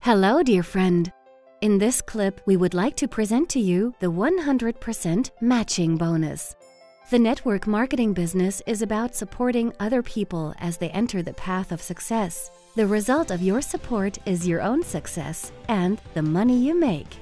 Hello, dear friend. In this clip, we would like to present to you the 100% matching bonus. The network marketing business is about supporting other people as they enter the path of success. The result of your support is your own success and the money you make.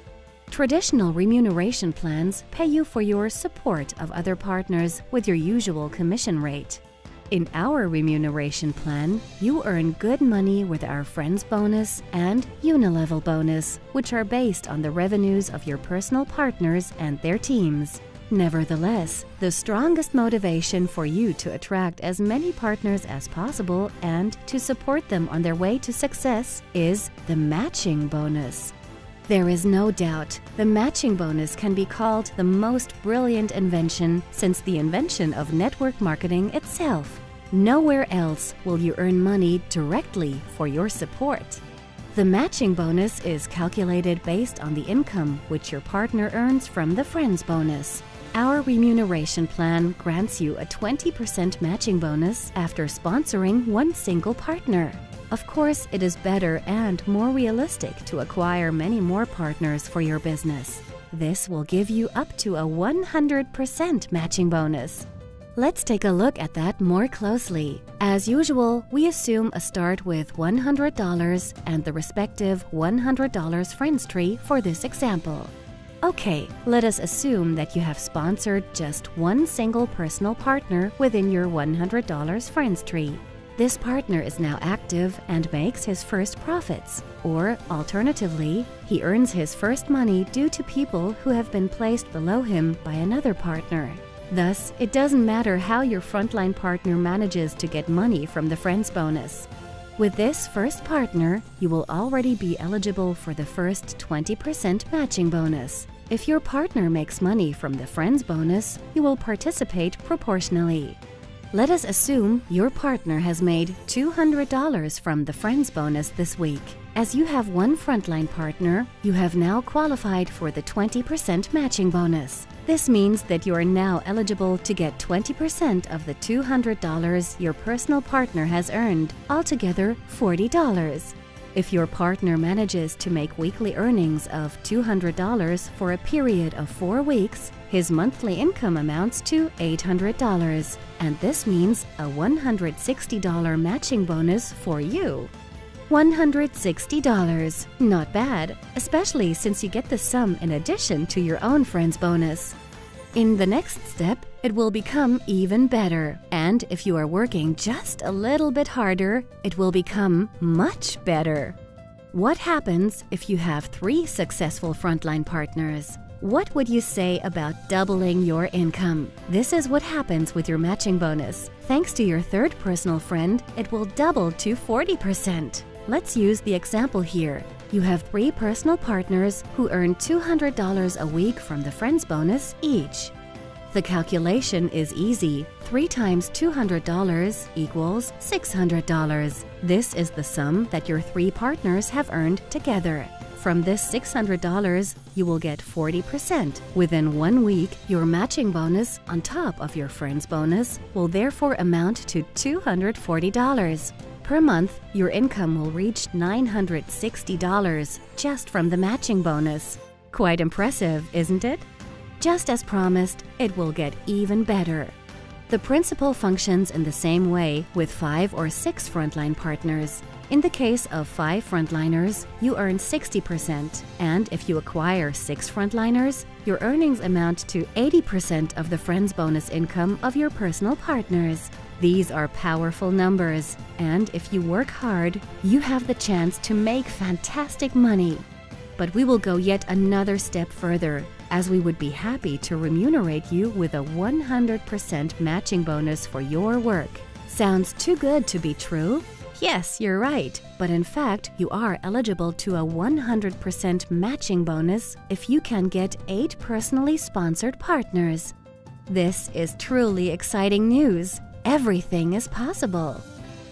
Traditional remuneration plans pay you for your support of other partners with your usual commission rate. In our remuneration plan, you earn good money with our Friends Bonus and Unilevel Bonus, which are based on the revenues of your personal partners and their teams. Nevertheless, the strongest motivation for you to attract as many partners as possible and to support them on their way to success is the matching bonus. There is no doubt the matching bonus can be called the most brilliant invention since the invention of network marketing itself. Nowhere else will you earn money directly for your support. The matching bonus is calculated based on the income which your partner earns from the Friends Bonus. Our remuneration plan grants you a 20% matching bonus after sponsoring one single partner. Of course, it is better and more realistic to acquire many more partners for your business. This will give you up to a 100% matching bonus. Let's take a look at that more closely. As usual, we assume a start with $100 and the respective $100 Friends tree for this example. Okay, let us assume that you have sponsored just one single personal partner within your $100 Friends tree. This partner is now active and makes his first profits, or alternatively, he earns his first money due to people who have been placed below him by another partner. Thus, it doesn't matter how your frontline partner manages to get money from the Friends Bonus. With this first partner, you will already be eligible for the first 20% matching bonus. If your partner makes money from the Friends Bonus, you will participate proportionally. Let us assume your partner has made $200 from the Friends Bonus this week. As you have one frontline partner, you have now qualified for the 20% matching bonus. This means that you are now eligible to get 20% of the $200 your personal partner has earned, altogether $40. If your partner manages to make weekly earnings of $200 for a period of 4 weeks, his monthly income amounts to $800, and this means a $160 matching bonus for you. $160. Not bad, especially since you get the sum in addition to your own Friends Bonus. In the next step, it will become even better, and if you are working just a little bit harder, it will become much better. What happens if you have 3 successful frontline partners? What would you say about doubling your income? This is what happens with your matching bonus. Thanks to your third personal friend, it will double to 40%. Let's use the example here. You have 3 personal partners who earn $200 a week from the Friends Bonus each. The calculation is easy. 3 times $200 equals $600. This is the sum that your 3 partners have earned together. From this $600, you will get 40%. Within 1 week, your matching bonus on top of your Friends Bonus will therefore amount to $240. Per month, your income will reach $960 just from the matching bonus. Quite impressive, isn't it? Just as promised, it will get even better. The principle functions in the same way with 5 or 6 frontline partners. In the case of 5 frontliners, you earn 60%, and if you acquire 6 frontliners, your earnings amount to 80% of the Friends Bonus income of your personal partners. These are powerful numbers, and if you work hard, you have the chance to make fantastic money. But we will go yet another step further, as we would be happy to remunerate you with a 100% matching bonus for your work. Sounds too good to be true? Yes, you're right, but in fact, you are eligible to a 100% matching bonus if you can get 8 personally sponsored partners. This is truly exciting news. Everything is possible.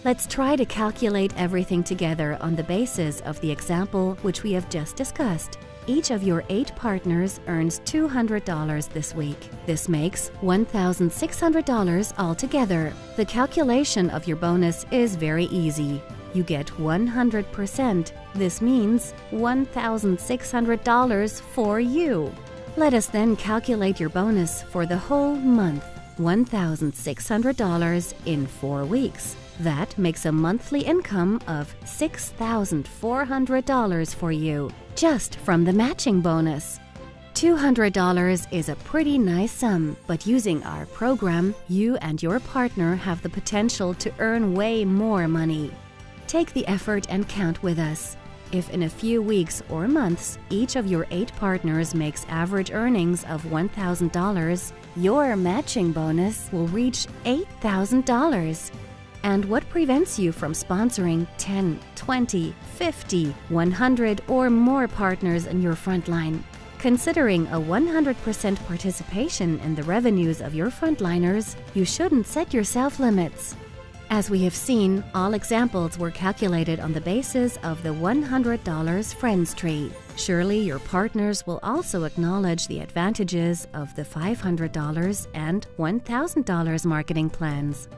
Let's try to calculate everything together on the basis of the example which we have just discussed. Each of your 8 partners earns $200 this week. This makes $1,600 altogether. The calculation of your bonus is very easy. you get 100%. This means $1,600 for you. Let us then calculate your bonus for the whole month. $1,600 in 4 weeks. That makes a monthly income of $6,400 for you, just from the matching bonus. $200 is a pretty nice sum, but using our program, you and your partner have the potential to earn way more money. Take the effort and count with us. If in a few weeks or months, each of your 8 partners makes average earnings of $1,000, your matching bonus will reach $8,000. And what prevents you from sponsoring 10, 20, 50, 100 or more partners in your frontline? Considering a 100% participation in the revenues of your frontliners, you shouldn't set yourself limits. As we have seen, all examples were calculated on the basis of the $100 Friends tree. Surely your partners will also acknowledge the advantages of the $500 and $1,000 marketing plans.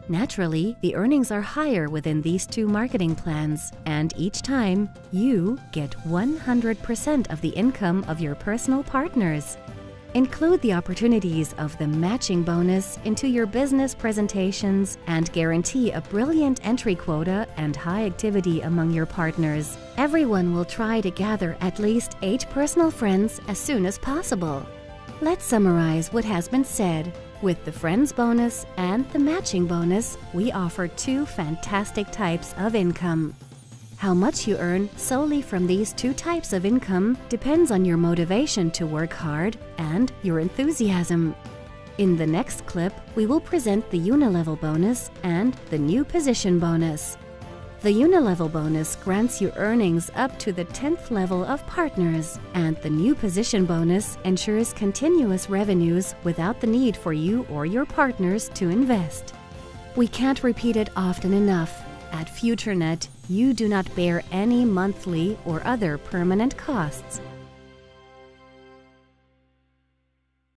Naturally, the earnings are higher within these 2 marketing plans, and each time, you get 100% of the income of your personal partners. Include the opportunities of the matching bonus into your business presentations and guarantee a brilliant entry quota and high activity among your partners. Everyone will try to gather at least 8 personal friends as soon as possible. Let's summarize what has been said. With the Friends bonus and the matching bonus, we offer 2 fantastic types of income. How much you earn solely from these 2 types of income depends on your motivation to work hard and your enthusiasm. In the next clip, we will present the Unilevel bonus and the new position bonus. The Unilevel bonus grants you earnings up to the 10th level of partners, and the new position bonus ensures continuous revenues without the need for you or your partners to invest. We can't repeat it often enough. At FutureNet, you do not bear any monthly or other permanent costs.